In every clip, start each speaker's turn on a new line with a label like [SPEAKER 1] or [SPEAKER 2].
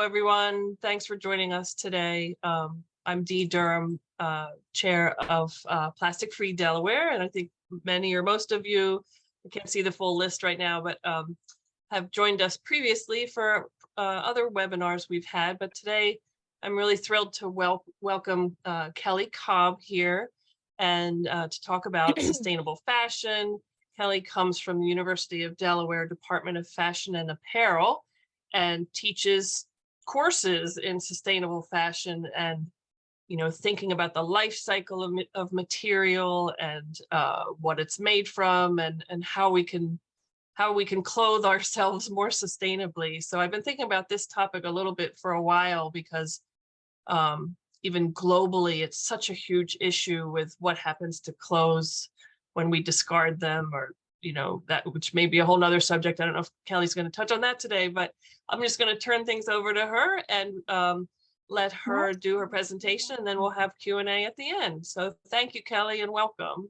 [SPEAKER 1] everyone. Thanks for joining us today. I'm Dee Durham, Chair of Plastic Free Delaware, and I think many or most of you, I can't see the full list right now, but have joined us previously for other webinars we've had. But today, I'm really thrilled to welcome Kelly Cobb here and to talk about sustainable fashion. Kelly comes from the University of Delaware Department of Fashion and Apparel and teaches courses in sustainable fashion and, thinking about the life cycle of material and what it's made from and how we can clothe ourselves more sustainably. So I've been thinking about this topic a little bit for a while because even globally, it's such a huge issue with what happens to clothes when we discard them, or that, which may be a whole nother subject. I don't know if Kelly's going to touch on that today, but I'm just going to turn things over to her and let her do her presentation, and then we'll have Q&A at the end. So thank you, Kelly, and welcome.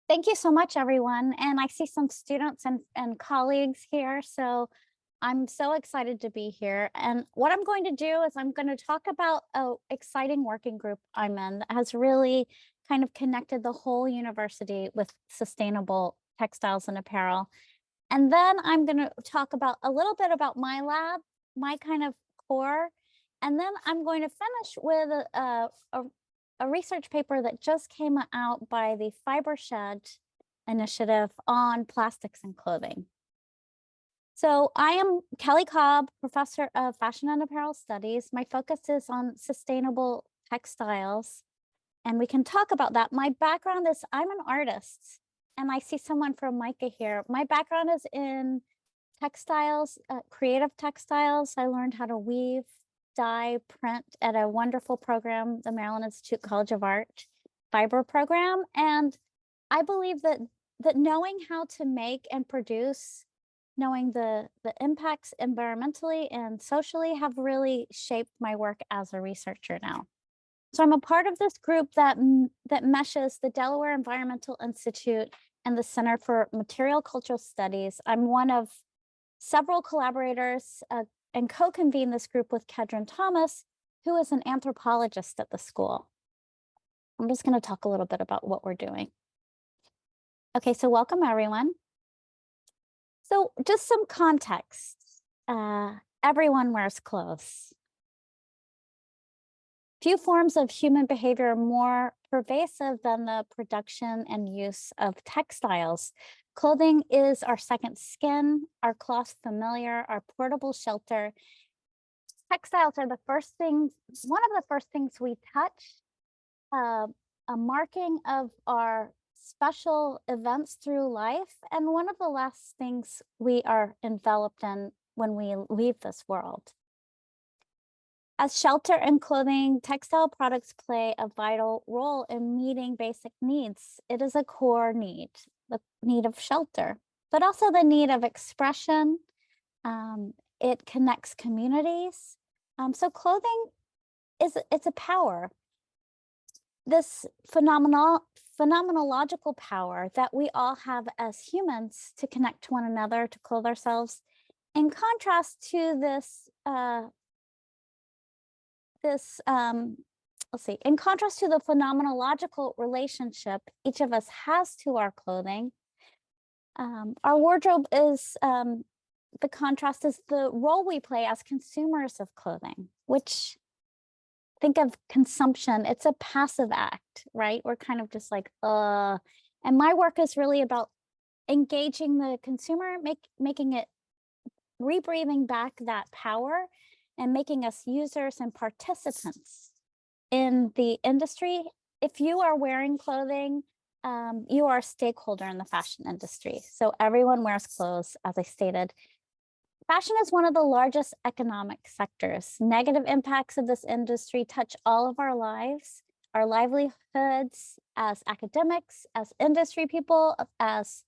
[SPEAKER 2] Thank you so much, everyone. And I see some students and colleagues here, so I'm so excited to be here. And what I'm going to do is I'm going to talk about an exciting working group I'm in that has really kind of connected the whole university with sustainable textiles and apparel. And then I'm going to talk about a little bit about my lab, my kind of core. And then I'm going to finish with a research paper that just came out by the Fibershed initiative on plastics and clothing. So I am Kelly Cobb, professor of fashion and apparel studies. My focus is on sustainable textiles, and we can talk about that. My background is I'm an artist, and I see someone from Micah here. My background is in textiles, creative textiles. I learned how to weave, dye, print at a wonderful program, the Maryland Institute College of Art fiber program. And I believe that knowing how to make and produce, knowing the impacts environmentally and socially have really shaped my work as a researcher now. So I'm a part of this group that meshes the Delaware Environmental Institute and the Center for Material Cultural Studies. I'm one of several collaborators and co-convene this group with Kedron Thomas, who is an anthropologist at the school. I'm just going to talk a little bit about what we're doing. Okay, so welcome everyone. So just some context. Everyone wears clothes. Few forms of human behavior are more pervasive than the production and use of textiles. Clothing is our second skin, our cloth familiar, our portable shelter. Textiles are one of the first things we touch, a marking of our special events through life, and one of the last things we are enveloped in when we leave this world. As shelter and clothing, textile products play a vital role in meeting basic needs. It is a core need, the need of shelter, but also the need of expression. It connects communities. So clothing it's a power. This phenomenological power that we all have as humans to connect to one another, to clothe ourselves, in contrast to in contrast to the phenomenological relationship each of us has to our clothing, our wardrobe is, the contrast is the role we play as consumers of clothing, which, think of consumption, it's a passive act, right? We're kind of just like, and my work is really about engaging the consumer, making it, rebreathing back that power and making us users and participants in the industry. If you are wearing clothing, you are a stakeholder in the fashion industry. So everyone wears clothes, as I stated. Fashion is one of the largest economic sectors. Negative impacts of this industry touch all of our lives, our livelihoods as academics, as industry people, as,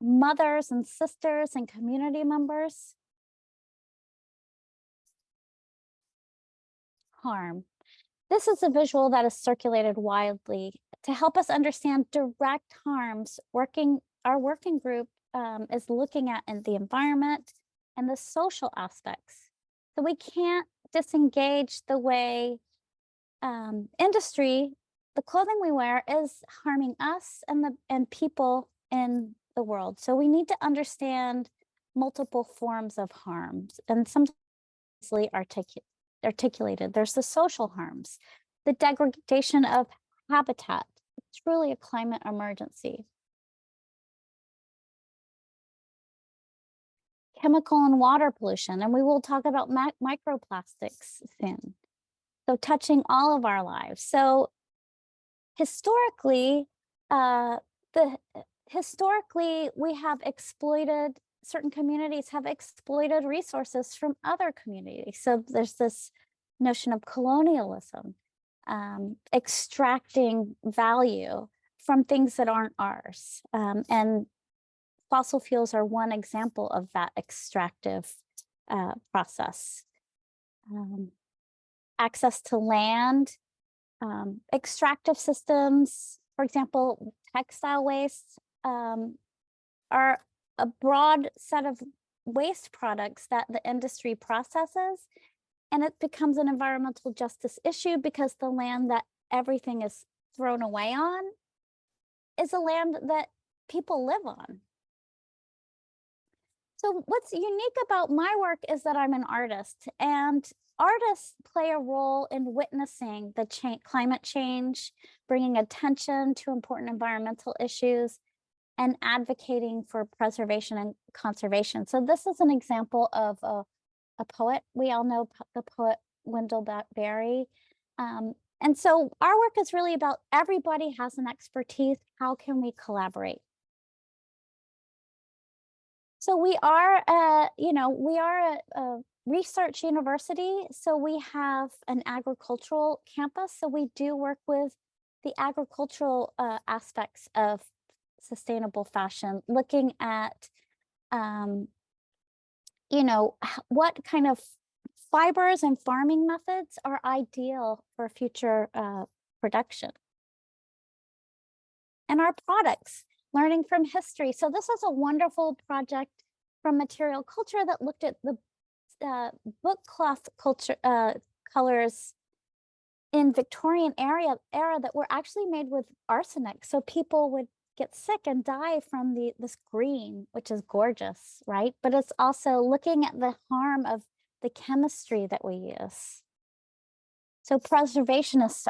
[SPEAKER 2] mothers and sisters and community members. Harm. This is a visual that is circulated widely to help us understand direct harms. Our working group is looking at in the environment and the social aspects. So we can't disengage the way industry, the clothing we wear, is harming us and people in the world. So we need to understand multiple forms of harms, and sometimes easily articulated. There's the social harms, the degradation of habitat. It's truly a climate emergency. Chemical and water pollution, and we will talk about microplastics soon. So touching all of our lives. So historically, we have exploited, certain communities have exploited resources from other communities. So there's this notion of colonialism, extracting value from things that aren't ours. And fossil fuels are one example of that extractive process. Access to land, extractive systems, for example, textile waste, are a broad set of waste products that the industry processes, and it becomes an environmental justice issue because the land that everything is thrown away on is a land that people live on. So what's unique about my work is that I'm an artist, and artists play a role in witnessing the climate change, bringing attention to important environmental issues, and advocating for preservation and conservation. So this is an example of a poet. We all know the poet Wendell Berry. And so our work is really about everybody has an expertise. How can we collaborate? So we are, a research university. So we have an agricultural campus. So we do work with the agricultural aspects of sustainable fashion, looking at, what kind of fibers and farming methods are ideal for future production. And our products, learning from history. So this is a wonderful project from Material Culture that looked at the book cloth culture colors in Victorian era that were actually made with arsenic. So people would get sick and die from this green, which is gorgeous, right? But it's also looking at the harm of the chemistry that we use. So preservationists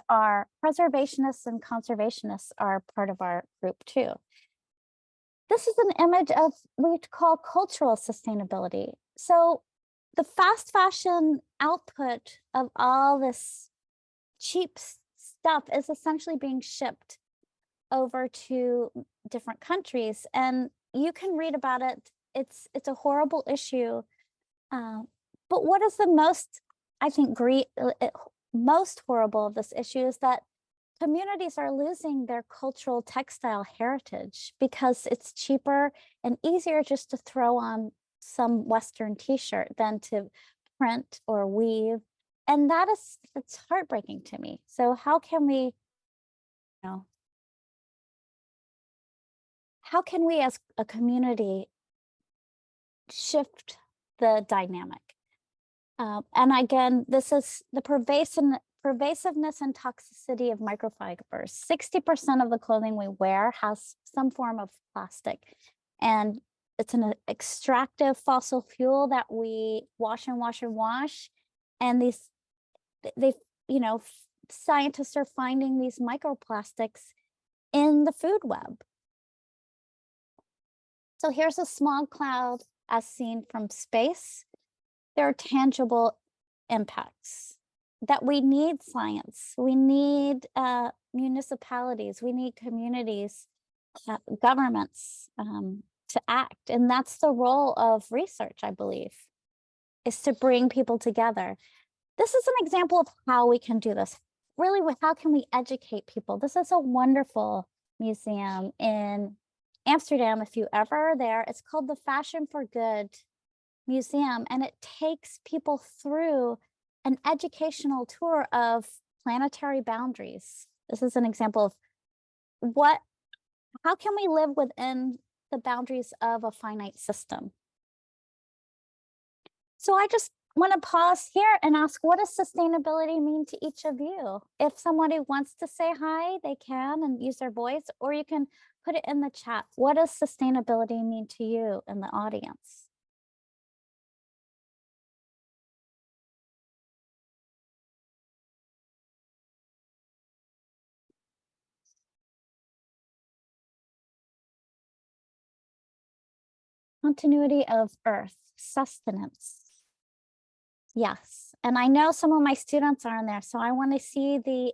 [SPEAKER 2] and conservationists are part of our group too. This is an image of what we call cultural sustainability. So the fast fashion output of all this cheap stuff is essentially being shipped over to different countries, and you can read about it. It's a horrible issue. But what is the most, I think, most horrible of this issue is that communities are losing their cultural textile heritage because it's cheaper and easier just to throw some Western t-shirt than to print or weave. And it's heartbreaking to me. So how can we, how can we as a community shift the dynamic? And again, this is the pervasiveness and toxicity of microfibers. 60% of the clothing we wear has some form of plastic, and it's an extractive fossil fuel that we wash and wash and wash. And scientists are finding these microplastics in the food web. So here's a smog cloud as seen from space. There are tangible impacts that we need science. We need municipalities. We need communities, governments to act. And that's the role of research, I believe, is to bring people together. This is an example of how we can do this. Really, how can we educate people? This is a wonderful museum in Amsterdam, if you ever are there. It's called the Fashion for Good Museum, and it takes people through an educational tour of planetary boundaries. This is an example of how can we live within the boundaries of a finite system? So I just want to pause here and ask, what does sustainability mean to each of you? If somebody wants to say hi, they can and use their voice, or you can put it in the chat. What does sustainability mean to you in the audience? Continuity of Earth, sustenance. Yes, and I know some of my students are in there, so I want to see the,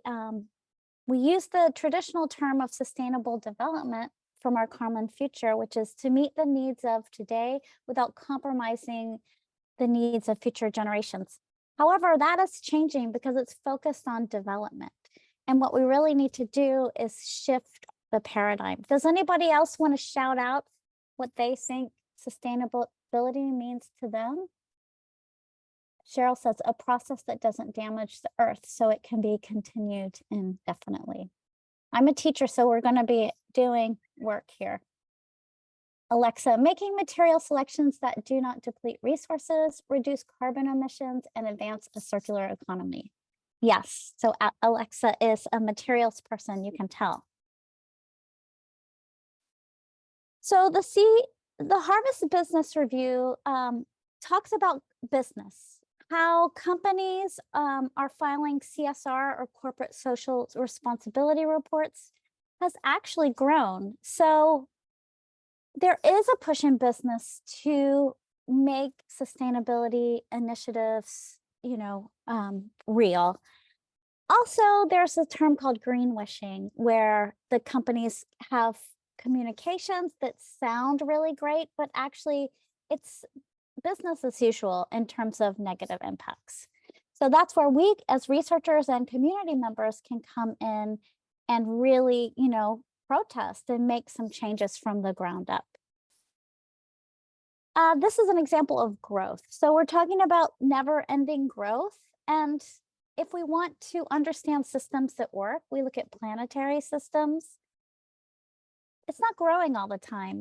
[SPEAKER 2] we use the traditional term of sustainable development from our common future, which is to meet the needs of today without compromising the needs of future generations. However, that is changing because it's focused on development. And what we really need to do is shift the paradigm. Does anybody else want to shout out what they think sustainability means to them? Cheryl says a process that doesn't damage the earth so it can be continued indefinitely. I'm a teacher, so we're going to be doing work here. Alexa, making material selections that do not deplete resources, reduce carbon emissions, and advance a circular economy. Yes, so Alexa is a materials person, you can tell. So the Harvest Business Review talks about business, how companies are filing CSR or corporate social responsibility reports has actually grown. So there is a push in business to make sustainability initiatives, real. Also, there's a term called greenwashing, where the companies have communications that sound really great, but actually it's business as usual in terms of negative impacts. So that's where we as researchers and community members can come in and really, protest and make some changes from the ground up. This is an example of growth. So we're talking about never-ending growth. And if we want to understand systems that work, we look at planetary systems. It's not growing all the time,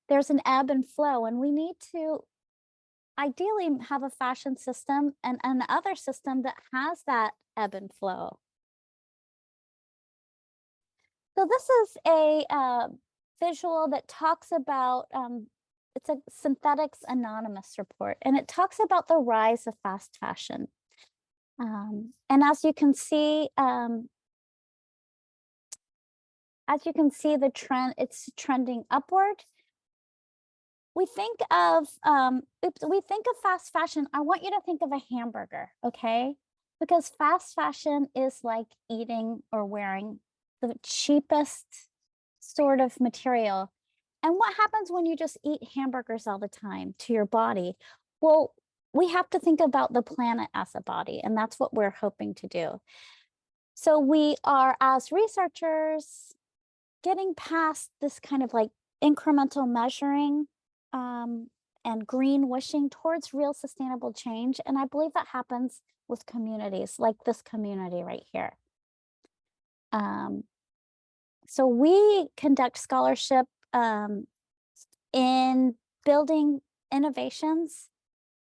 [SPEAKER 2] There's an ebb and flow, and we need to ideally have a fashion system and another system that has that ebb and flow. So this is a visual that talks about, it's a Synthetics Anonymous report, and it talks about the rise of fast fashion. And as you can see, the trend, it's trending upward. We think of fast fashion. I want you to think of a hamburger, okay? Because fast fashion is like eating or wearing the cheapest sort of material. And what happens when you just eat hamburgers all the time to your body? Well, we have to think about the planet as a body, and that's what we're hoping to do. So we are, as researchers, getting past this kind of like incremental measuring and greenwashing towards real sustainable change. And I believe that happens with communities like this community right here. So we conduct scholarship in building innovations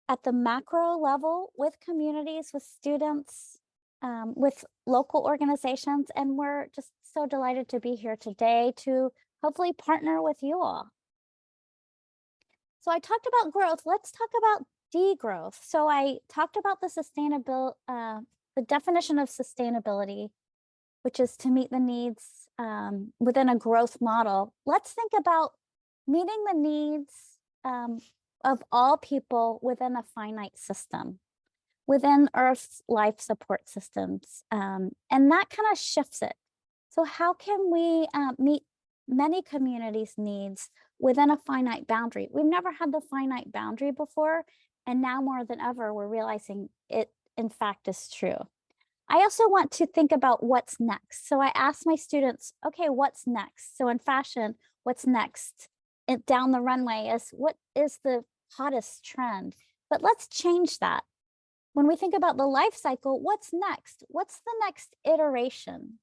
[SPEAKER 2] at the macro level with communities, with students, with local organizations. And we're just so delighted to be here today to hopefully partner with you all. So I talked about growth. Let's talk about degrowth. So I talked about the definition of sustainability, which is to meet the needs within a growth model. Let's think about meeting the needs of all people within a finite system, within Earth's life support systems. And that kind of shifts it. So how can we meet many communities' needs within a finite boundary? We've never had the finite boundary before, and now more than ever, we're realizing it, in fact, is true. I also want to think about what's next. So I asked my students, okay, what's next? So in fashion, what's next? Down the runway is what is the hottest trend? But let's change that. When we think about the life cycle, what's next? What's the next iteration?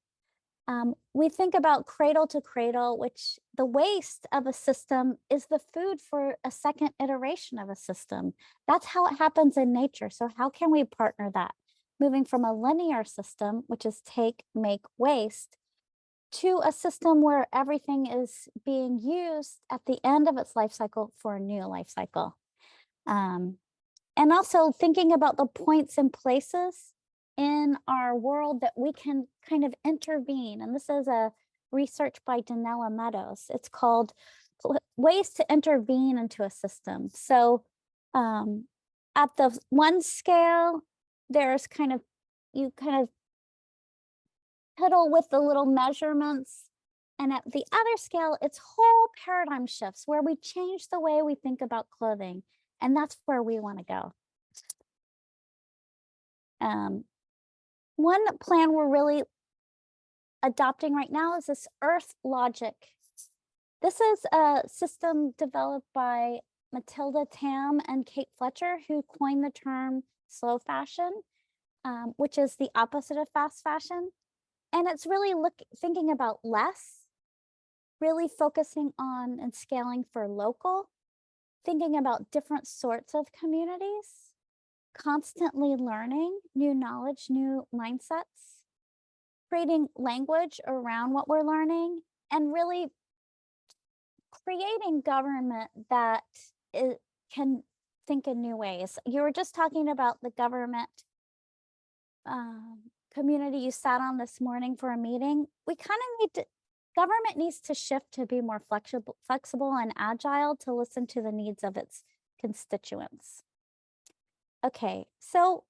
[SPEAKER 2] We think about cradle to cradle, which the waste of a system is the food for a second iteration of a system. That's how it happens in nature. So how can we partner that? Moving from a linear system, which is take, make, waste, to a system where everything is being used at the end of its life cycle for a new life cycle. And also thinking about the points and places in our world that we can kind of intervene. And this is a research by Danella Meadows. It's called Ways to Intervene into a System. So at the one scale, there's you kind of piddle with the little measurements. And at the other scale, it's whole paradigm shifts where we change the way we think about clothing. And that's where we want to go. One plan we're really adopting right now is this Earth Logic. This is a system developed by Matilda Tam and Kate Fletcher, who coined the term slow fashion, which is the opposite of fast fashion. And it's really thinking about less, really focusing on and scaling for local, thinking about different sorts of communities, constantly learning new knowledge, new mindsets, creating language around what we're learning, and really creating government that can think in new ways. You were just talking about the government community you sat on this morning for a meeting. We kind of need to, government needs to shift to be more flexible and agile to listen to the needs of its constituents. Okay, so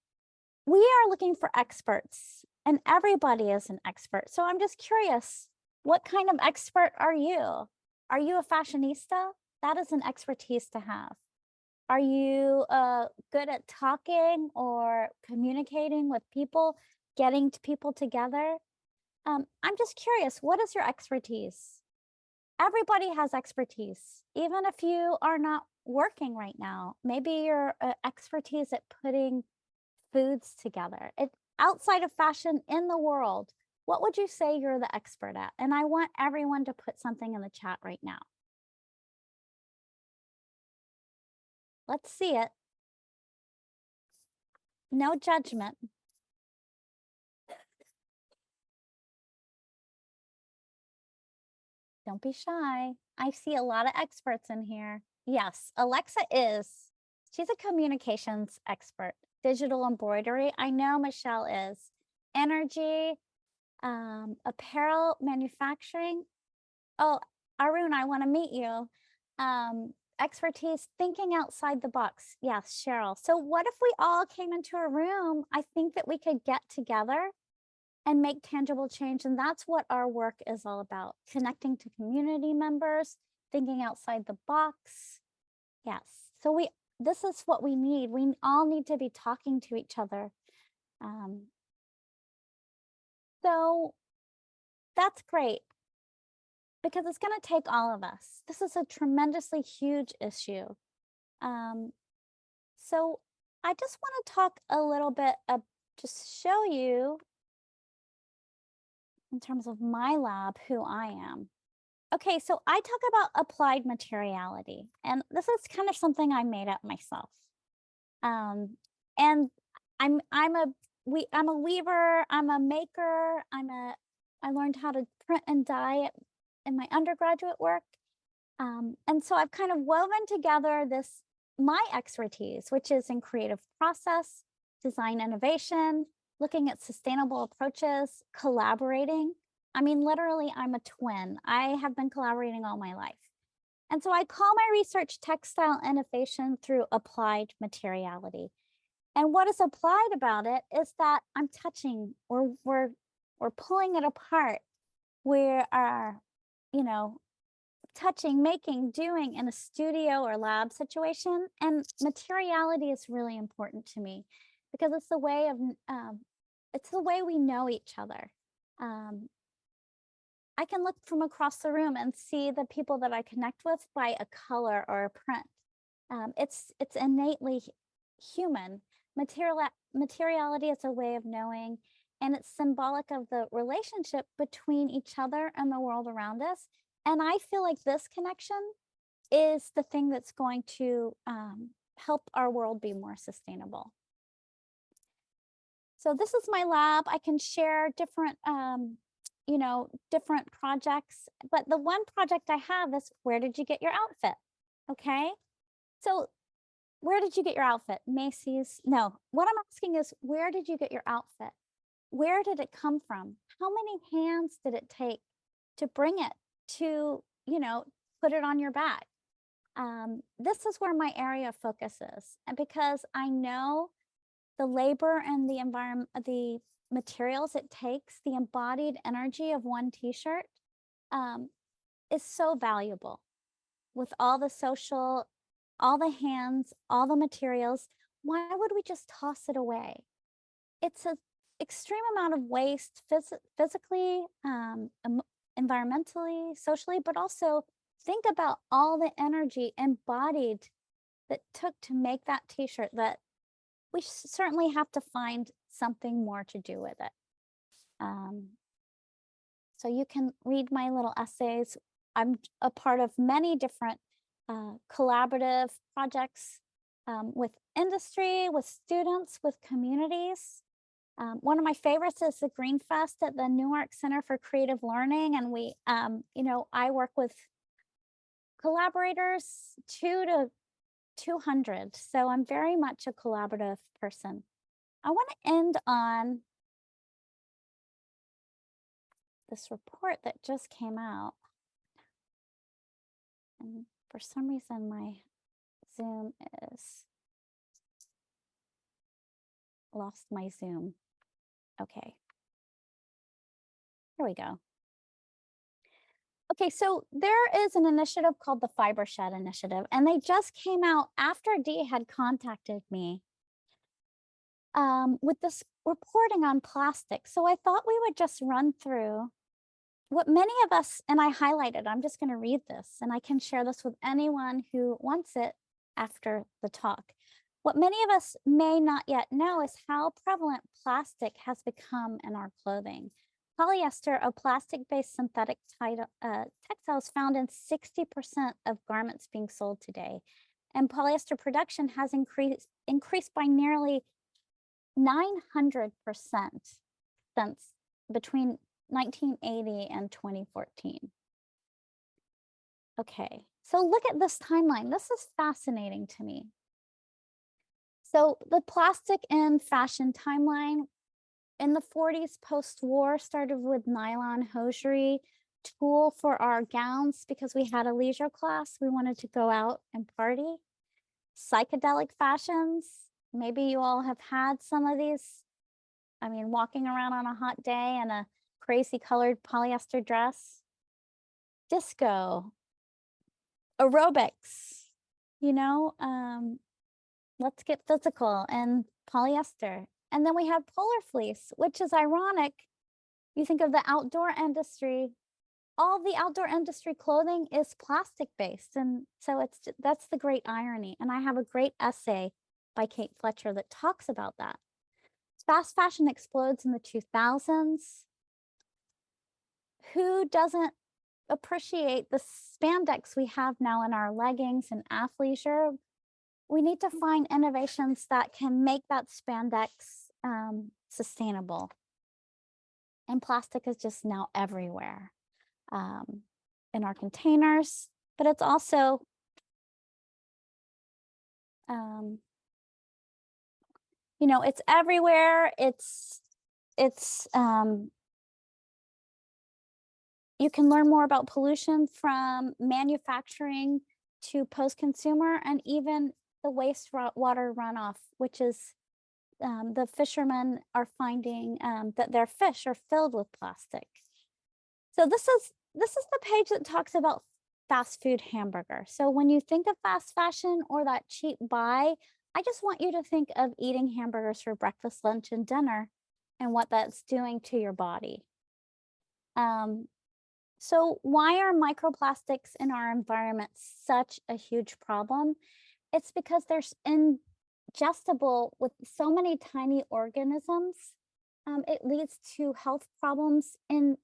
[SPEAKER 2] we are looking for experts, and everybody is an expert. So I'm just curious, what kind of expert are you? Are you a fashionista? That is an expertise to have. Are you good at talking or communicating with people, getting people together? I'm just curious, what is your expertise? Everybody has expertise, even if you are not working right now. Maybe your expertise at putting foods together. Outside of fashion in the world, what would you say you're the expert at? And I want everyone to put something in the chat right now. Let's see it. No judgment. Don't be shy. I see a lot of experts in here. Yes, Alexa is. She's a communications expert. Digital embroidery. I know Michelle is. Energy, apparel manufacturing. Oh, Arun, I want to meet you. Expertise, thinking outside the box. Yes, Cheryl. So what if we all came into a room? I think that we could get together and make tangible change. And that's what our work is all about. Connecting to community members, thinking outside the box. Yes. So this is what we need. We all need to be talking to each other. So that's great, because it's going to take all of us. This is a tremendously huge issue. So I just want to talk a little bit of, just show you in terms of my lab who I am. Okay, so I talk about applied materiality, and this is kind of something I made up myself. And I'm a weaver, I'm a maker, I learned how to print and dye in my undergraduate work. And so I've kind of woven together my expertise, which is in creative process, design innovation, looking at sustainable approaches, collaborating. I mean, literally, I'm a twin. I have been collaborating all my life. And so I call my research textile innovation through applied materiality. And what is applied about it is that I'm touching, or we're pulling it apart. We are, touching, making, doing in a studio or lab situation. And materiality is really important to me, because it's the way we know each other. I can look from across the room and see the people that I connect with by a color or a print. It's innately human. Materiality is a way of knowing, and it's symbolic of the relationship between each other and the world around us. And I feel like this connection is the thing that's going to help our world be more sustainable. So this is my lab. I can share different, different projects, but the one project I have is, where did you get your outfit? Okay, so where did you get your outfit? Macy's? No, what I'm asking is, where did you get your outfit? Where did it come from? How many hands did it take to bring it to, put it on your back? This is where my area of focus is. And because I know the labor and the environment, the materials it takes, the embodied energy of one t-shirt is so valuable. With all the social, all the hands, all the materials, why would we just toss it away? It's an extreme amount of waste, physically, environmentally, socially, but also think about all the energy embodied that took to make that t-shirt, that we certainly have to find something more to do with it. So you can read my little essays. I'm a part of many different collaborative projects with industry, with students, with communities. One of my favorites is the Green Fest at the Newark Center for Creative Learning. And we, I work with collaborators 2 to 200. So I'm very much a collaborative person. I want to end on this report that just came out. And for some reason, my Zoom is lost my Zoom. Okay. Here we go. Okay, so there is an initiative called the Fiber Shed Initiative, and they just came out after Dee had contacted me with this reporting on plastic. So I thought we would just run through what many of us, and I highlighted, I'm just going to read this, and I can share this with anyone who wants it after the talk. What many of us may not yet know is how prevalent plastic has become in our clothing. Polyester, a plastic-based synthetic textiles, found in 60% of garments being sold today. And polyester production has increased by nearly 900% since between 1980 and 2014. Okay, so look at this timeline. This is fascinating to me. So the plastic and fashion timeline in the 40s post-war started with nylon hosiery, tulle for our gowns because we had a leisure class. We wanted to go out and party. Psychedelic fashions. Maybe you all have had some of these. I mean, walking around on a hot day in a crazy colored polyester dress. Disco. Aerobics. Let's get physical, and polyester. And then we have polar fleece, which is ironic. You think of the outdoor industry, all the outdoor industry clothing is plastic based. And so that's the great irony. And I have a great essay by Kate Fletcher that talks about that. Fast fashion explodes in the 2000s. Who doesn't appreciate the spandex we have now in our leggings and athleisure? We need to find innovations that can make that spandex sustainable. And plastic is just now everywhere in our containers, but it's also it's everywhere. You can learn more about pollution from manufacturing to post-consumer, and even the wastewater runoff, which is the fishermen are finding that their fish are filled with plastic. So this is the page that talks about fast food hamburger. So when you think of fast fashion or that cheap buy, I just want you to think of eating hamburgers for breakfast, lunch, and dinner, and what that's doing to your body. So why are microplastics in our environment such a huge problem? It's because they're ingestible with so many tiny organisms it leads to health problems in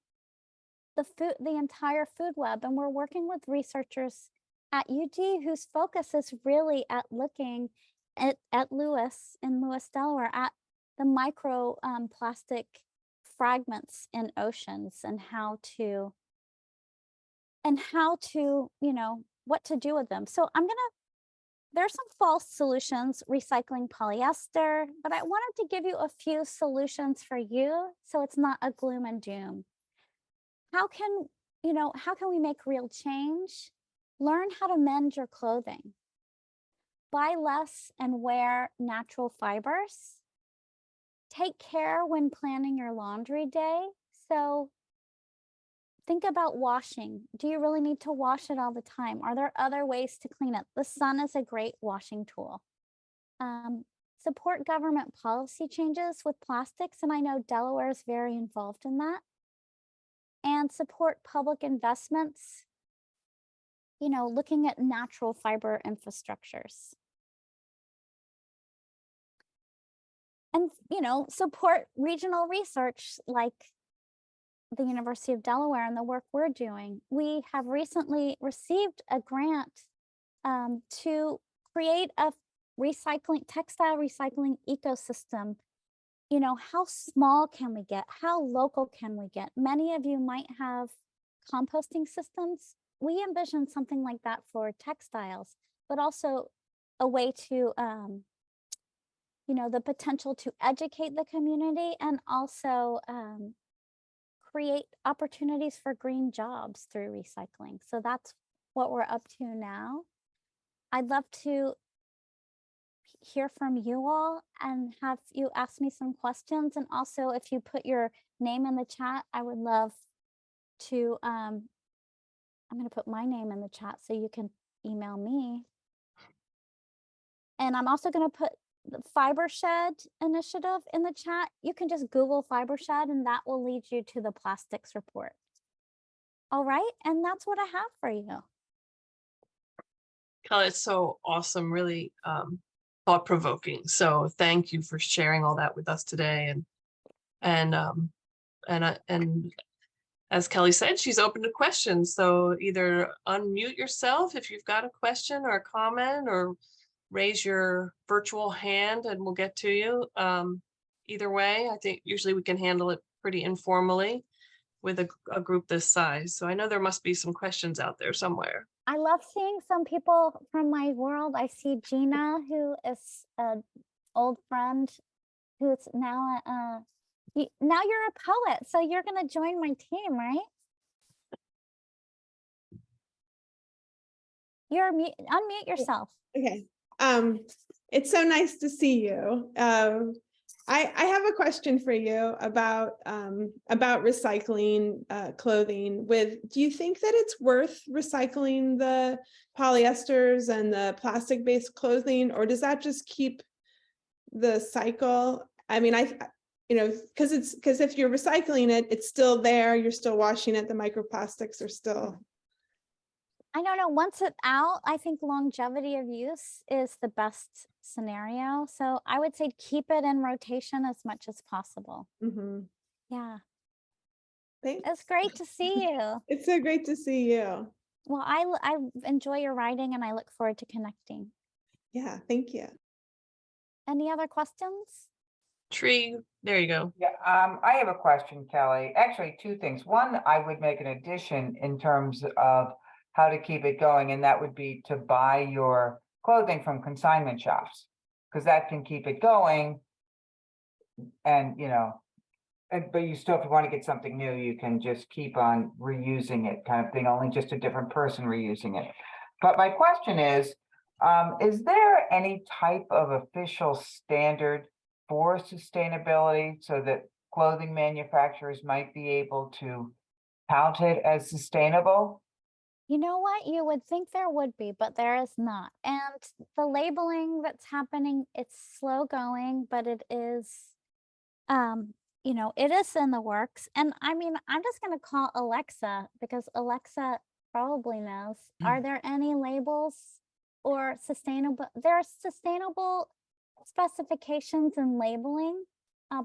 [SPEAKER 2] the entire food web. And we're working with researchers at UD whose focus is really at looking at Lewis in Lewis, Delaware, at the micro plastic fragments in oceans and how to, what to do with them. So there's some false solutions, recycling polyester, but I wanted to give you a few solutions for you so it's not a gloom and doom. How can we make real change? Learn how to mend your clothing. Buy less and wear natural fibers. Take care when planning your laundry day. So think about washing. Do you really need to wash it all the time? Are there other ways to clean it? The sun is a great washing tool. Support government policy changes with plastics, and I know Delaware is very involved in that. And support public investments, looking at natural fiber infrastructures. And, support regional research like the University of Delaware and the work we're doing. We have recently received a grant to create a textile recycling ecosystem. How small can we get? How local can we get? Many of you might have composting systems. We envision something like that for textiles, but also a way to, the potential to educate the community and also create opportunities for green jobs through recycling. So that's what we're up to now. I'd love to hear from you all and have you ask me some questions. And also if you put your name in the chat, I would love to, I'm going to put my name in the chat so you can email me. And I'm also going to put the Fiber Shed initiative in the chat. You can just Google Fiber Shed and that will lead you to the plastics report. All right, and that's what I have for you.
[SPEAKER 1] Kelly, it's so awesome, really thought-provoking. So thank you for sharing all that with us today. And as Kelly said, she's open to questions. So either unmute yourself if you've got a question or a comment, or raise your virtual hand and we'll get to you. Either way, I think usually we can handle it pretty informally with a group this size. So I know there must be some questions out there somewhere.
[SPEAKER 2] I love seeing some people from my world. I see Gina, who is an old friend, who's now now you're a poet, so you're going to join my team, right? You're unmute yourself.
[SPEAKER 3] Okay. It's so nice to see you. I have a question for you about recycling clothing. Do you think that it's worth recycling the polyesters and the plastic-based clothing, or does that just keep the cycle? I mean, because if you're recycling it, it's still there. You're still washing it. The microplastics are still.
[SPEAKER 2] I don't know. Once it's out, I think longevity of use is the best scenario. So I would say keep it in rotation as much as possible.
[SPEAKER 3] Mm-hmm.
[SPEAKER 2] Yeah.
[SPEAKER 3] Thanks.
[SPEAKER 2] It's great to see you.
[SPEAKER 3] It's so great to see you.
[SPEAKER 2] Well, I enjoy your writing and I look forward to connecting.
[SPEAKER 3] Yeah, thank you.
[SPEAKER 2] Any other questions?
[SPEAKER 1] Tree, there you go.
[SPEAKER 4] Yeah, I have a question, Kelly. Actually, two things. One, I would make an addition in terms of how to keep it going, and that would be to buy your clothing from consignment shops, because that can keep it going. And but you still, if you want to get something new, you can just keep on reusing it, kind of thing, only just a different person reusing it. But my question is there any type of official standard for sustainability so that clothing manufacturers might be able to count it as sustainable?
[SPEAKER 2] You know what? You would think there would be, but there is not. And the labeling that's happening, it's slow going, but it is, it is in the works. And I mean, I'm just going to call Alexa because Alexa probably knows. Are there any labels or sustainable? There are sustainable specifications and labeling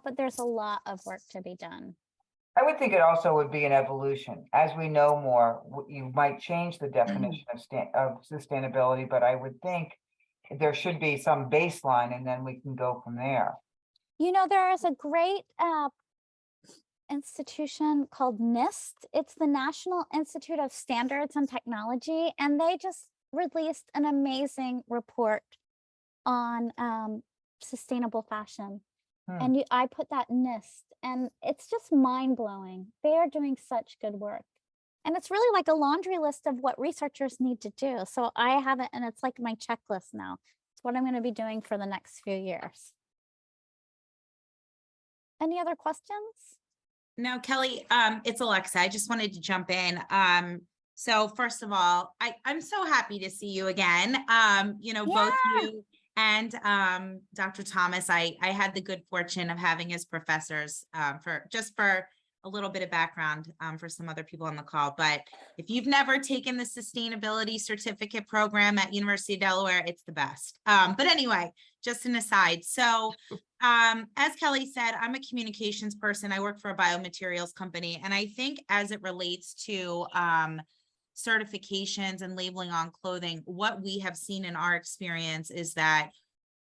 [SPEAKER 2] but there's a lot of work to be done.
[SPEAKER 4] I would think it also would be an evolution. As we know more, you might change the definition of sustainability, but I would think there should be some baseline and then we can go from there.
[SPEAKER 2] You know, there is a great institution called NIST. It's the National Institute of Standards and Technology, and they just released an amazing report on sustainable fashion. And I put that NIST, and it's just mind-blowing. They are doing such good work. And it's really like a laundry list of what researchers need to do. So I have it, and it's like my checklist now. It's what I'm going to be doing for the next few years. Any other questions?
[SPEAKER 5] No, Kelly, it's Alexa. I just wanted to jump in. So first of all, I'm so happy to see you again. You know, both you and Dr. Thomas, I had the good fortune of having as professors for a little bit of background for some other people on the call. But if you've never taken the sustainability certificate program at University of Delaware, it's the best. But anyway, just an aside. So as Kelly said, I'm a communications person. I work for a biomaterials company. And I think as it relates to certifications and labeling on clothing, what we have seen in our experience is that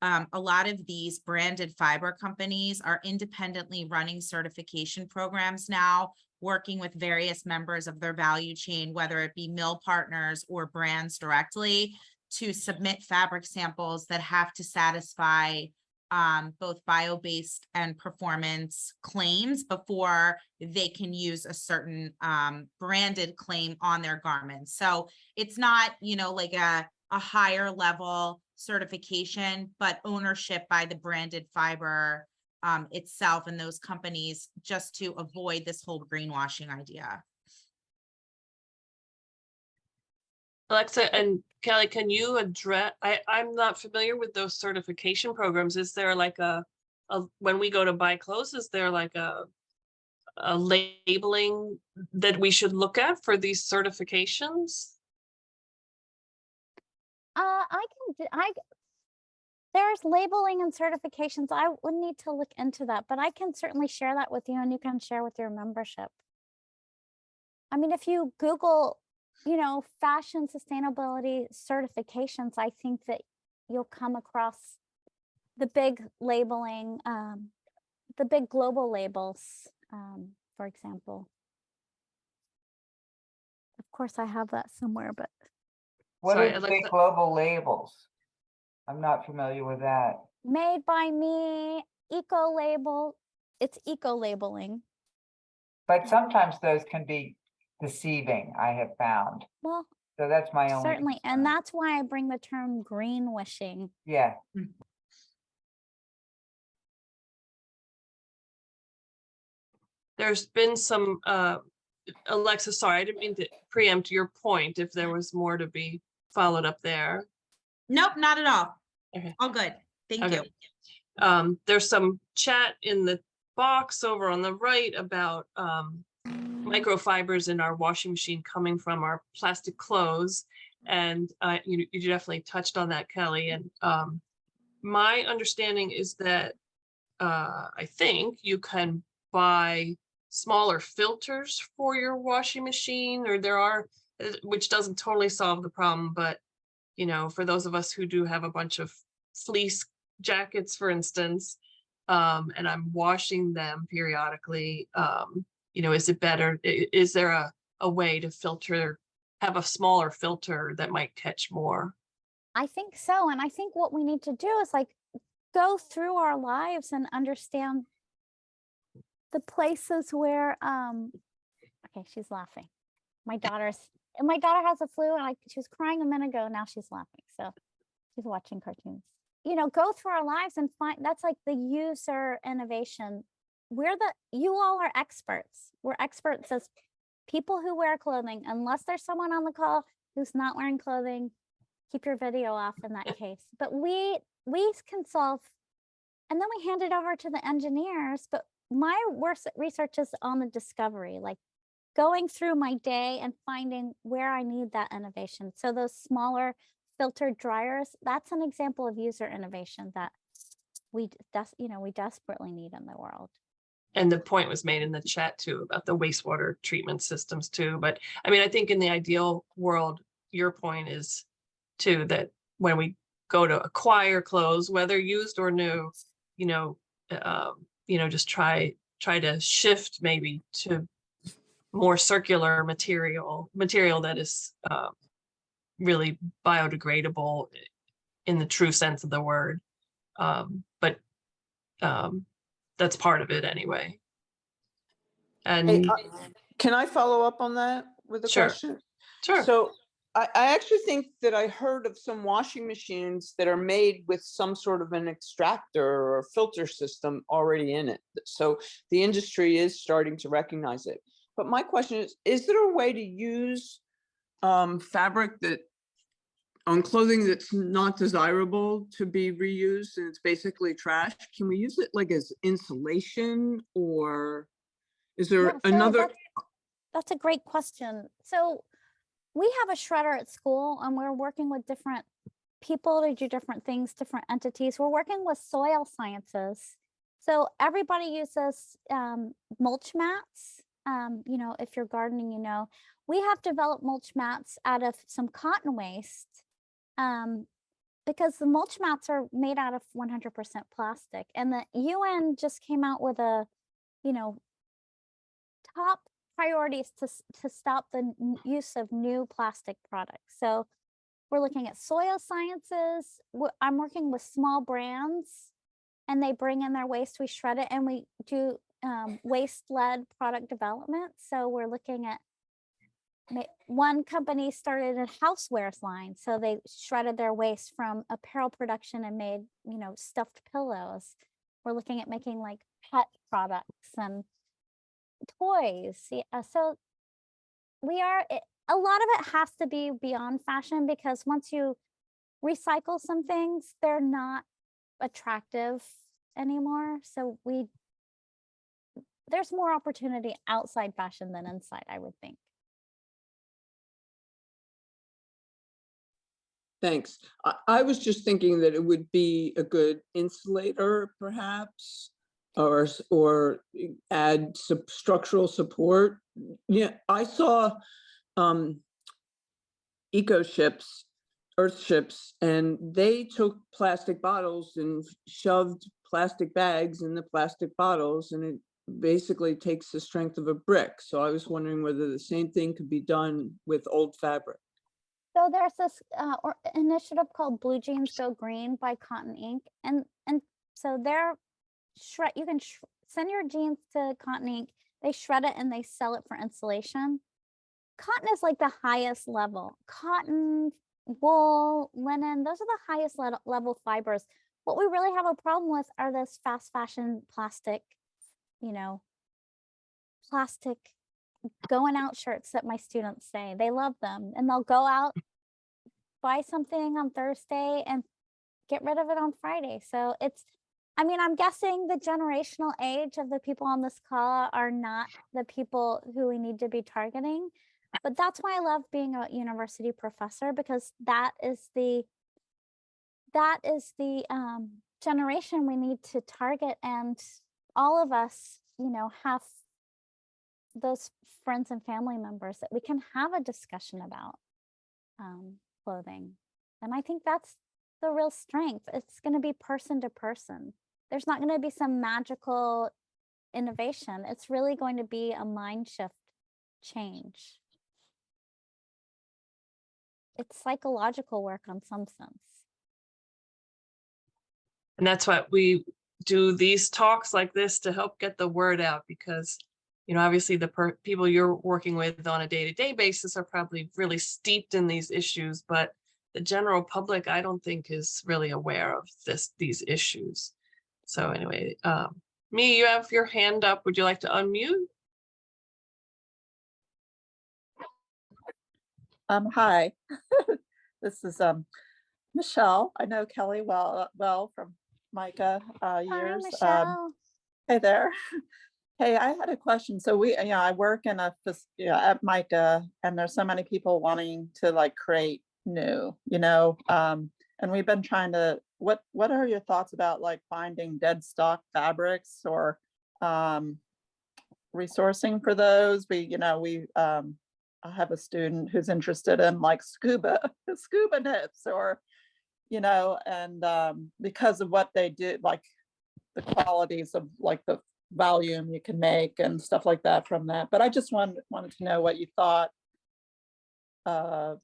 [SPEAKER 5] a lot of these branded fiber companies are independently running certification programs now, working with various members of their value chain, whether it be mill partners or brands directly, to submit fabric samples that have to satisfy both bio-based and performance claims before they can use a certain branded claim on their garments. So it's not, you know, like a higher level certification, but ownership by the branded fiber itself and those companies, just to avoid this whole greenwashing idea.
[SPEAKER 1] Alexa and Kelly, can you address, I'm not familiar with those certification programs. Is there like a when we go to buy clothes, is there like a labeling that we should look at for these certifications?
[SPEAKER 2] There's labeling and certifications. I would need to look into that, but I can certainly share that with you, and you can share with your membership. I mean, if you Google, you know, fashion sustainability certifications, I think that you'll come across the big labeling, the big global labels, for example. Of course, I have that somewhere, but.
[SPEAKER 4] What
[SPEAKER 1] Sorry,
[SPEAKER 4] are the
[SPEAKER 1] Alexa.
[SPEAKER 4] big global labels? I'm not familiar with that.
[SPEAKER 2] Made by me, eco label. It's eco labeling.
[SPEAKER 4] But sometimes those can be deceiving, I have found.
[SPEAKER 2] Well,
[SPEAKER 4] So that's my only
[SPEAKER 2] certainly.
[SPEAKER 4] concern.
[SPEAKER 2] And that's why I bring the term greenwashing.
[SPEAKER 4] Yeah.
[SPEAKER 1] There's been some, Alexa, sorry, I didn't mean to preempt your point if there was more to be followed up there.
[SPEAKER 5] Nope, not at all.
[SPEAKER 1] Okay.
[SPEAKER 5] All good. Thank you.
[SPEAKER 1] There's some chat in the box over on the right about microfibers in our washing machine coming from our plastic clothes. And you definitely touched on that, Kelly. And my understanding is that I think you can buy smaller filters for your washing machine, or there are, which doesn't totally solve the problem, but you know, for those of us who do have a bunch of fleece jackets, for instance, and I'm washing them periodically, you know, is it better? Is there a way to filter, have a smaller filter that might catch more?
[SPEAKER 2] I think so. And I think what we need to do is like go through our lives and understand the places where, okay, she's laughing. My daughter has a flu, and she was crying a minute ago. Now she's laughing. So she's watching cartoons. You know, go through our lives and find, that's like the user innovation. You all are experts. We're experts as people who wear clothing. Unless there's someone on the call who's not wearing clothing, keep your video off in that case. But we can solve, and then we hand it over to the engineers. But my worst research is on the discovery, like going through my day and finding where I need that innovation. So those smaller filtered dryers, that's an example of user innovation that we desperately need in the world.
[SPEAKER 1] And the point was made in the chat too about the wastewater treatment systems too. But I mean, I think in the ideal world, your point is too, that when we go to acquire clothes, whether used or new, just try to shift maybe to more circular material that is really biodegradable in the true sense of the word. But that's part of it anyway. And
[SPEAKER 6] Hey, can I follow up on that with a
[SPEAKER 1] Sure.
[SPEAKER 6] question?
[SPEAKER 1] sure.
[SPEAKER 6] So I actually think that I heard of some washing machines that are made with some sort of an extractor or filter system already in it. So the industry is starting to recognize it. But my question is there a way to use fabric that on clothing that's not desirable to be reused and it's basically trash? Can we use it like as insulation, or is there
[SPEAKER 2] Yeah, so
[SPEAKER 6] another?
[SPEAKER 2] that's a great question. So we have a shredder at school, and we're working with different people to do different things, different entities. We're working with soil sciences. So everybody uses mulch mats. If you're gardening, we have developed mulch mats out of some cotton waste, because the mulch mats are made out of 100% plastic. And the UN just came out with a, top priorities to stop the use of new plastic products. So we're looking at soil sciences. I'm working with small brands, and they bring in their waste, we shred it, and we do waste-led product development. So we're looking at, one company started a housewares line. So they shredded their waste from apparel production and made, stuffed pillows. We're looking at making like pet products and toys. So a lot of it has to be beyond fashion, because once you recycle some things, they're not attractive anymore. So there's more opportunity outside fashion than inside, I would think.
[SPEAKER 6] Thanks. I was just thinking that it would be a good insulator, perhaps, or add some structural support. Yeah, I saw eco ships, earth ships, and they took plastic bottles and shoved plastic bags in the plastic bottles, and it basically takes the strength of a brick. So I was wondering whether the same thing could be done with old fabric.
[SPEAKER 2] So there's this initiative called Blue Jeans Go Green by Cotton Inc. And so they're you can send your jeans to Cotton Inc. They shred it and they sell it for insulation. Cotton is like the highest level. Cotton, wool, linen, those are the highest level fibers. What we really have a problem with are this fast fashion plastic, plastic going out shirts that my students say. They love them, and they'll go out, buy something on Thursday and get rid of it on Friday. So I'm guessing the generational age of the people on this call are not the people who we need to be targeting. But that's why I love being a university professor, because that is the generation we need to target. And all of us, have those friends and family members that we can have a discussion about clothing. And I think that's the real strength. It's going to be person to person. There's not going to be some magical innovation. It's really going to be a mind shift change. It's psychological work on some sense.
[SPEAKER 1] And that's what we do, these talks like this, to help get the word out, because obviously the people you're working with on a day-to-day basis are probably really steeped in these issues, but the general public, I don't think, is really aware of these issues. So anyway, Mi, you have your hand up. Would you like to unmute?
[SPEAKER 7] Hi, this is Michelle. I know Kelly well from MICA years.
[SPEAKER 2] Hi, Michelle.
[SPEAKER 7] Hey there. Hey, I had a question. So I work in at MICA, and there's so many people wanting to create new, and we've been trying to what are your thoughts about like finding dead stock fabrics or resourcing for those? I have a student who's interested in like scuba knits or, and because of what they do, like the qualities of like the volume you can make and stuff like that from that. But I just wanted to know what you thought.
[SPEAKER 2] And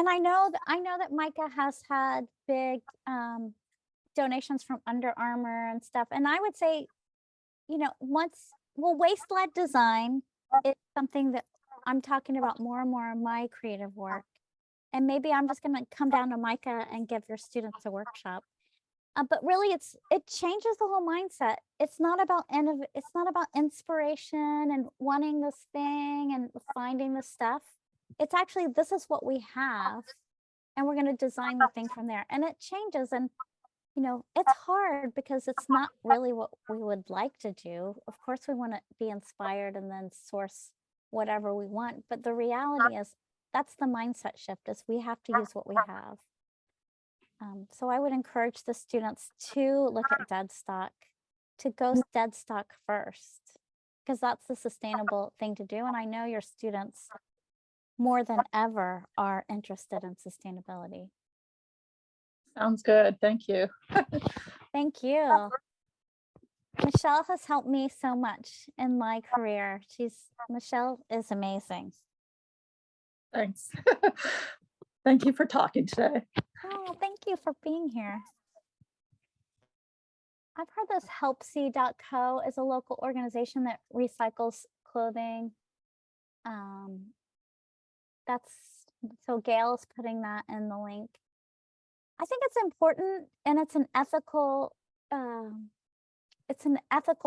[SPEAKER 2] I know that Micah has had big donations from Under Armour and stuff. And I would say, waist-led design is something that I'm talking about more and more in my creative work. And maybe I'm just going to come down to Micah and give your students a workshop. But really, it changes the whole mindset. It's not about inspiration and wanting this thing and finding this stuff. It's actually, this is what we have, and we're going to design the thing from there. And it changes, and it's hard because it's not really what we would like to do. Of course, we want to be inspired and then source whatever we want. But the reality is, that's the mindset shift, is we have to use what we have. So I would encourage the students to look at dead stock, to go dead stock first, because that's the sustainable thing to do. And I know your students more than ever are interested in sustainability.
[SPEAKER 7] Sounds good. Thank you.
[SPEAKER 2] Thank you. Michelle has helped me so much in my career. Michelle is amazing.
[SPEAKER 7] Thanks. Thank you for talking today.
[SPEAKER 2] Oh, thank you for being here. I've heard this helpsee.co is a local organization that recycles clothing. So Gail is putting that in the link. I think it's important, and it's an ethical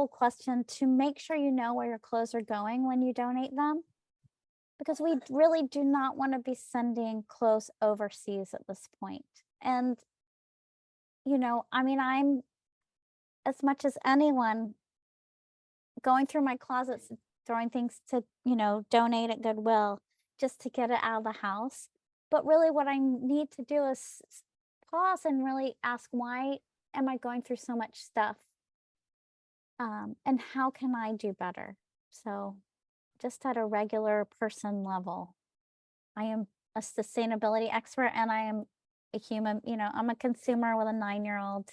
[SPEAKER 2] question to make sure you know where your clothes are going when you donate them, because we really do not want to be sending clothes overseas at this point. And I'm, as much as anyone, going through my closets, throwing things to donate at Goodwill just to get it out of the house. But really what I need to do is pause and really ask, why am I going through so much stuff? And how can I do better? So just at a regular person level, I am a sustainability expert, and I am a human, I'm a consumer with a 9-year-old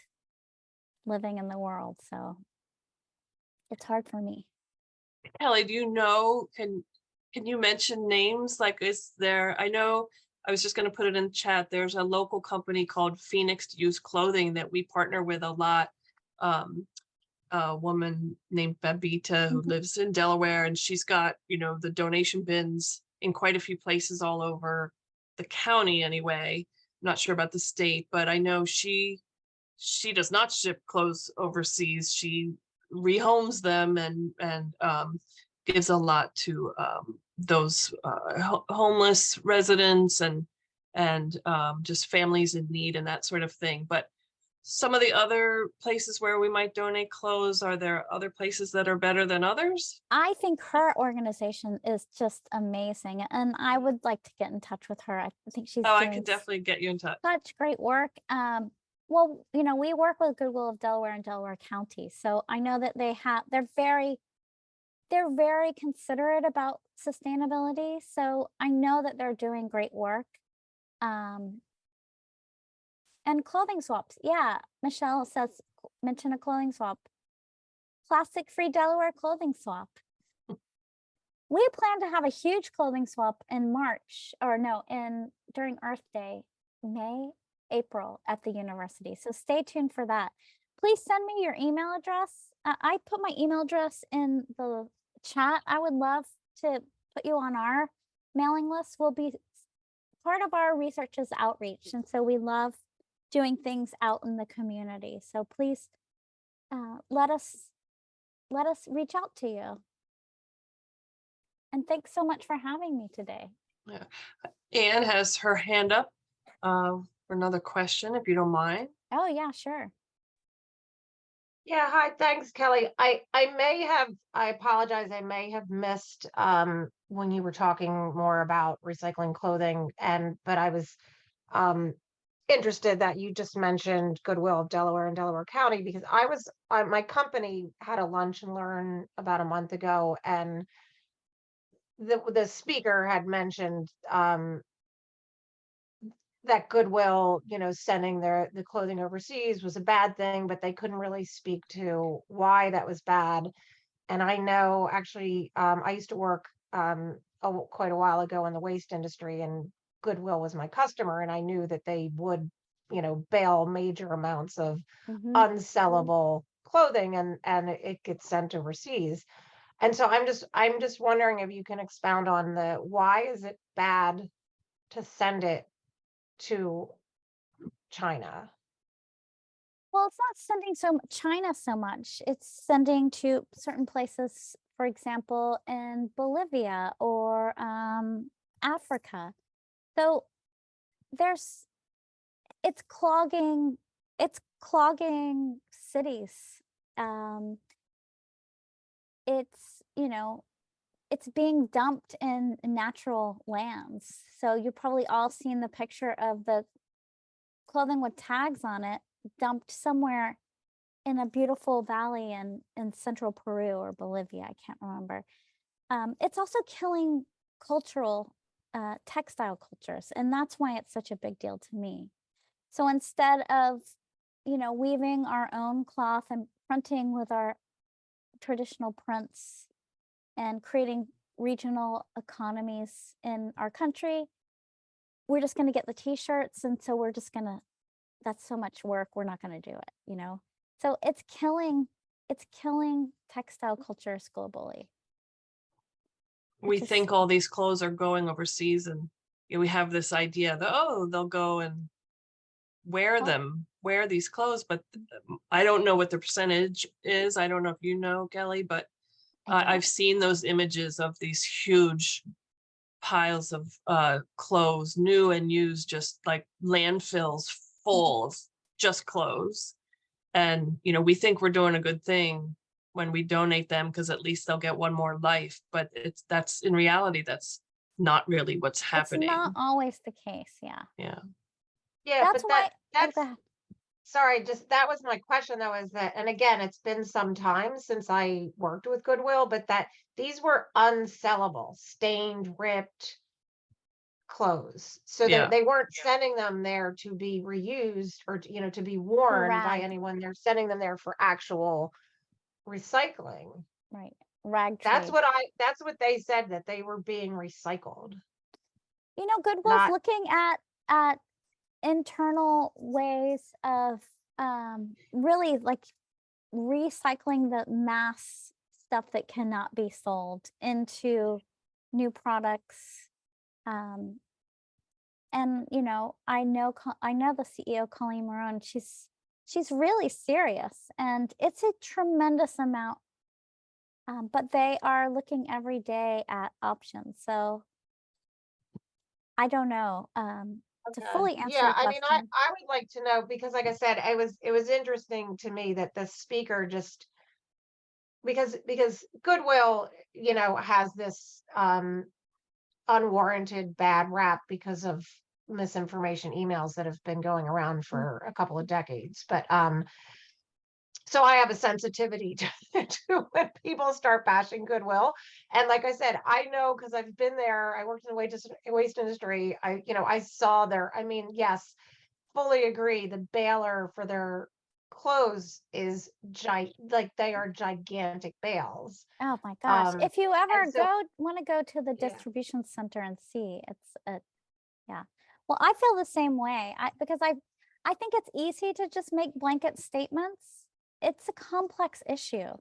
[SPEAKER 2] living in the world. So it's hard for me.
[SPEAKER 1] Kelly, do you know, can you mention names? Like, I know, I was just going to put it in chat. There's a local company called Phoenix Used Clothing that we partner with a lot. A woman named Babita who lives in Delaware, and she's got, the donation bins in quite a few places all over the county anyway. I'm not sure about the state, but I know she does not ship clothes overseas. She rehomes them and gives a lot to those homeless residents and just families in need and that sort of thing. But some of the other places where we might donate clothes, are there other places that are better than others?
[SPEAKER 2] I think her organization is just amazing, and I would like to get in touch with her. I think she's
[SPEAKER 1] I
[SPEAKER 2] doing
[SPEAKER 1] could definitely get you in touch.
[SPEAKER 2] such great work. Well, we work with Goodwill of Delaware and Delaware County, so I know that they're very considerate about sustainability. So I know that they're doing great work. And clothing swaps. Yeah, Michelle says, mention a clothing swap. Plastic-free Delaware clothing swap. We plan to have a huge clothing swap in March, during Earth Day, April at the university. So stay tuned for that. Please send me your email address. I put my email address in the chat. I would love to put you on our mailing list. We'll be part of our research is outreach, and so we love doing things out in the community. So please let us reach out to you. And thanks so much for having me today.
[SPEAKER 1] Yeah. Anne has her hand up for another question, if you don't mind.
[SPEAKER 2] Oh yeah, sure.
[SPEAKER 8] Yeah, hi, thanks, Kelly. I apologize, I may have missed when you were talking more about recycling clothing, but I was interested that you just mentioned Goodwill of Delaware and Delaware County, because my company had a lunch and learn about a month ago, and the speaker had mentioned that Goodwill, sending the clothing overseas was a bad thing, but they couldn't really speak to why that was bad. And I know actually, I used to work quite a while ago in the waste industry, and Goodwill was my customer, and I knew that they would, bail major amounts of
[SPEAKER 2] Mhm.
[SPEAKER 8] unsellable clothing, and it gets sent overseas. And so I'm just wondering if you can expound on why is it bad to send it to China?
[SPEAKER 2] Well, it's not sending China so much. It's sending to certain places, for example, in Bolivia or Africa. So it's clogging cities. It's being dumped in natural lands. So you've probably all seen the picture of the clothing with tags on it dumped somewhere in a beautiful valley in central Peru or Bolivia. I can't remember. It's also killing cultural textile cultures, and that's why it's such a big deal to me. So instead of weaving our own cloth and printing with our traditional prints and creating regional economies in our country, we're just going to get the t-shirts, and so we're just going to, that's so much work, we're not going to do it, So it's killing textile cultures globally.
[SPEAKER 1] We
[SPEAKER 2] Just-
[SPEAKER 1] think all these clothes are going overseas, and we have this idea that, they'll go and wear these clothes, but I don't know what the percentage is. I don't know if you know, Kelly, but I've seen those images of these huge piles of clothes, new and used, just like landfills full of just clothes. And we think we're doing a good thing when we donate them, because at least they'll get one more life, but that's in reality, that's not really what's happening.
[SPEAKER 2] It's not always the case. Yeah.
[SPEAKER 1] Yeah.
[SPEAKER 8] Yeah,
[SPEAKER 2] That's
[SPEAKER 8] but
[SPEAKER 2] why.
[SPEAKER 8] that's
[SPEAKER 2] go ahead.
[SPEAKER 8] sorry, just that was my question though, is that, and again, it's been some time since I worked with Goodwill, but that these were unsellable, stained, ripped clothes. So
[SPEAKER 1] Yeah.
[SPEAKER 8] they weren't sending them there to be reused or to be worn by
[SPEAKER 2] rag.
[SPEAKER 8] anyone. They're sending them there for actual recycling.
[SPEAKER 2] Right. Rag
[SPEAKER 8] That's
[SPEAKER 2] trade.
[SPEAKER 8] that's what they said, that they were being recycled.
[SPEAKER 2] Goodwill's
[SPEAKER 8] Not-
[SPEAKER 2] looking at internal ways of really like recycling the mass stuff that cannot be sold into new products. And I know the CEO, Colleen Marone. She's really serious, and it's a tremendous amount. But they are looking every day at options. So I don't know. To fully answer
[SPEAKER 8] Yeah,
[SPEAKER 2] your
[SPEAKER 8] I mean,
[SPEAKER 2] question.
[SPEAKER 8] I would like to know, because like I said, it was interesting to me that the speaker just, because Goodwill, has this unwarranted bad rap because of misinformation emails that have been going around for a couple of decades. But so I have a sensitivity to when people start bashing Goodwill. And like I said, I know, because I've been there, I worked in the waste industry. I saw yes, fully agree. The baler for their clothes is like they are gigantic bales.
[SPEAKER 2] Oh my gosh. If you ever
[SPEAKER 8] and so-
[SPEAKER 2] want to go to the
[SPEAKER 8] Yeah.
[SPEAKER 2] distribution center and see, yeah. Well, I feel the same way. Because I think it's easy to just make blanket statements. It's a complex issue,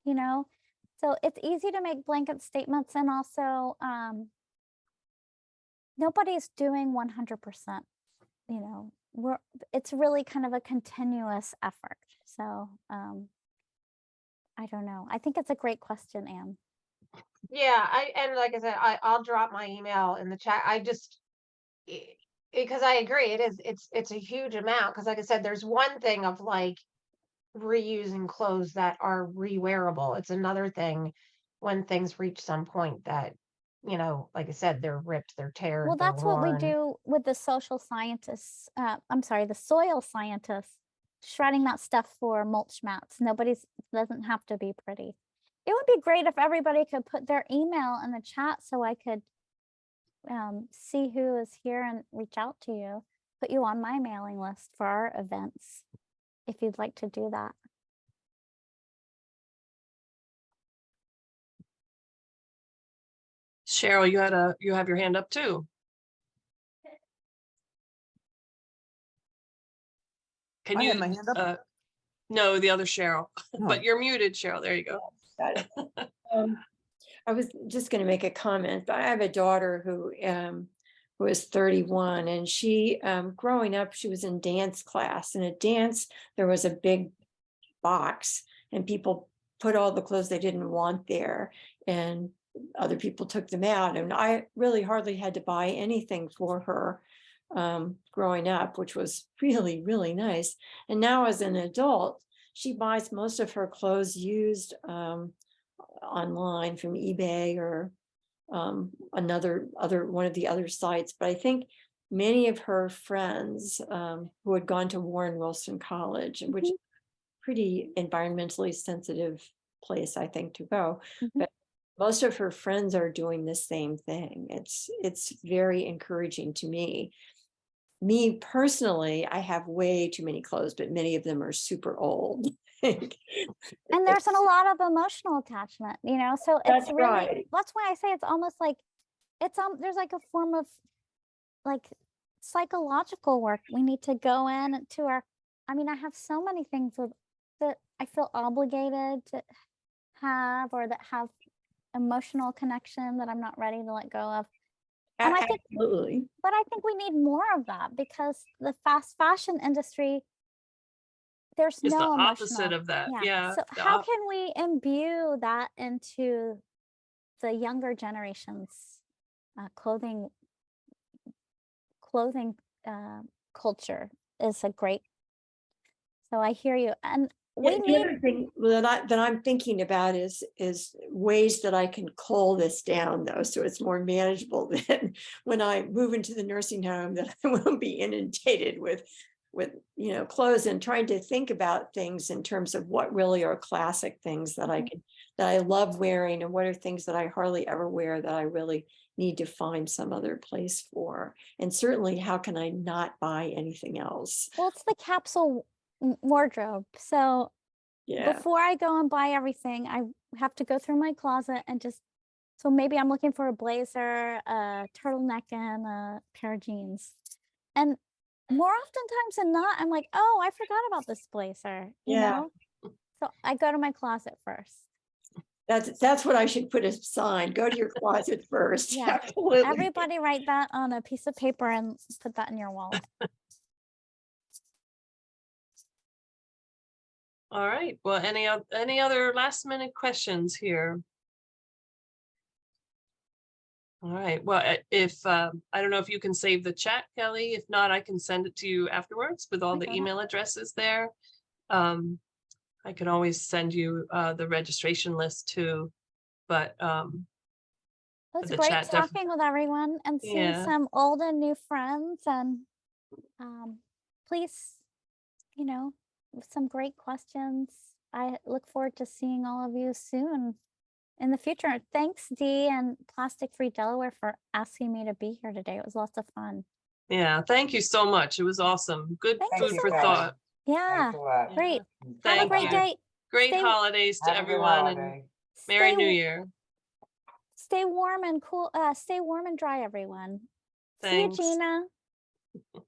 [SPEAKER 2] so it's easy to make blanket statements, and also nobody's doing 100%, it's really kind of a continuous effort. So I don't know. I think it's a great question, Anne.
[SPEAKER 8] Yeah, and like I said, I'll drop my email in the chat. Because I agree, it's a huge amount. Because like I said, there's one thing of like reusing clothes that are rewearable. It's another thing when things reach some point that you know, like I said, they're ripped, they're teared,
[SPEAKER 2] Well,
[SPEAKER 8] they're
[SPEAKER 2] that's what we
[SPEAKER 8] worn.
[SPEAKER 2] do with the social scientists. I'm sorry, the soil scientists shredding that stuff for mulch mats. Nobody's doesn't have to be pretty. It would be great if everybody could put their email in the chat so I could see who is here and reach out to you, put you on my mailing list for our events, if you'd like to do that.
[SPEAKER 1] Cheryl, you have your hand up too. Can
[SPEAKER 6] I
[SPEAKER 1] you,
[SPEAKER 6] have my hand up.
[SPEAKER 1] no, the other Cheryl,
[SPEAKER 6] No.
[SPEAKER 1] but you're muted, Cheryl. There you go.
[SPEAKER 9] Got it. I was just going to make a comment, but I have a daughter who is 31, and she, growing up, she was in dance class, and at dance, there was a big box and people put all the clothes they didn't want there, and other people took them out. And I really hardly had to buy anything for her growing up, which was really, really nice. And now as an adult, she buys most of her clothes used online from eBay or one of the other sites. But I think many of her friends who had gone to Warren Wilson College, which is a pretty environmentally sensitive place, I think, to go. But most of her friends are doing the same thing. It's very encouraging to me. Me personally, I have way too many clothes, but many of them are super old.
[SPEAKER 2] And there's a lot of emotional attachment, you know, so it's
[SPEAKER 9] That's
[SPEAKER 2] really,
[SPEAKER 9] right.
[SPEAKER 2] that's why I say it's almost like it's there's like a form of like psychological work. We need to go in to our, I mean, I have so many things that I feel obligated to have, or that have emotional connection that I'm not ready to let go of. And I think,
[SPEAKER 9] Absolutely.
[SPEAKER 2] but I think we need more of that, because the fast fashion industry, there's
[SPEAKER 1] It's the
[SPEAKER 2] no
[SPEAKER 1] opposite
[SPEAKER 2] emotional.
[SPEAKER 1] of that. Yeah.
[SPEAKER 2] So
[SPEAKER 1] the
[SPEAKER 2] how
[SPEAKER 1] op-
[SPEAKER 2] can we imbue that into the younger generations clothing culture is a great, so I hear you. And we
[SPEAKER 9] The
[SPEAKER 2] need,
[SPEAKER 9] other thing that I'm thinking about is ways that I can cull this down, though, so it's more manageable than when I move into the nursing home, that I won't be inundated with clothes, and trying to think about things in terms of what really are classic things that that I love wearing, and what are things that I hardly ever wear that I really need to find some other place for. And certainly, how can I not buy anything else?
[SPEAKER 2] well, it's the capsule wardrobe. So
[SPEAKER 9] Yeah.
[SPEAKER 2] before I go and buy everything, I have to go through my closet and just, so maybe I'm looking for a blazer, a turtleneck, and a pair of jeans. And more oftentimes than not, I'm like, oh, I forgot about this blazer, you know? So I go to my closet first.
[SPEAKER 9] That's what I should put a sign. Go to your closet first.
[SPEAKER 2] Yeah.
[SPEAKER 9] Absolutely.
[SPEAKER 2] Everybody write that on a piece of paper and put that in your wall.
[SPEAKER 1] All right. Well, any other last minute questions here? All right. Well, if I don't know if you can save the chat, Kelly. If not, I can send it to you afterwards with all the email addresses there. I can always send you the registration list too. But
[SPEAKER 2] It's
[SPEAKER 1] the
[SPEAKER 2] great
[SPEAKER 1] chat
[SPEAKER 2] talking with everyone and seeing
[SPEAKER 1] Yeah.
[SPEAKER 2] some old and new friends, and please, you know, some great questions. I look forward to seeing all of you soon in the future. Thanks, Dee and Plastic Free Delaware, for asking me to be here today. It was lots of fun.
[SPEAKER 1] Yeah. Thank you so much. It was awesome. Good
[SPEAKER 2] Thank
[SPEAKER 1] food
[SPEAKER 2] you so
[SPEAKER 1] for
[SPEAKER 2] much.
[SPEAKER 1] thought.
[SPEAKER 2] Yeah,
[SPEAKER 4] Thanks a lot.
[SPEAKER 2] great. Have a
[SPEAKER 1] Thank
[SPEAKER 2] great
[SPEAKER 1] you.
[SPEAKER 2] day.
[SPEAKER 1] Great
[SPEAKER 2] Stay-
[SPEAKER 1] holidays to
[SPEAKER 4] Have a good
[SPEAKER 1] everyone, and
[SPEAKER 4] holiday.
[SPEAKER 1] Merry
[SPEAKER 2] Stay
[SPEAKER 1] New Year.
[SPEAKER 2] Stay warm and cool. Stay warm and dry, everyone.
[SPEAKER 1] Thanks.
[SPEAKER 2] See you, Gina.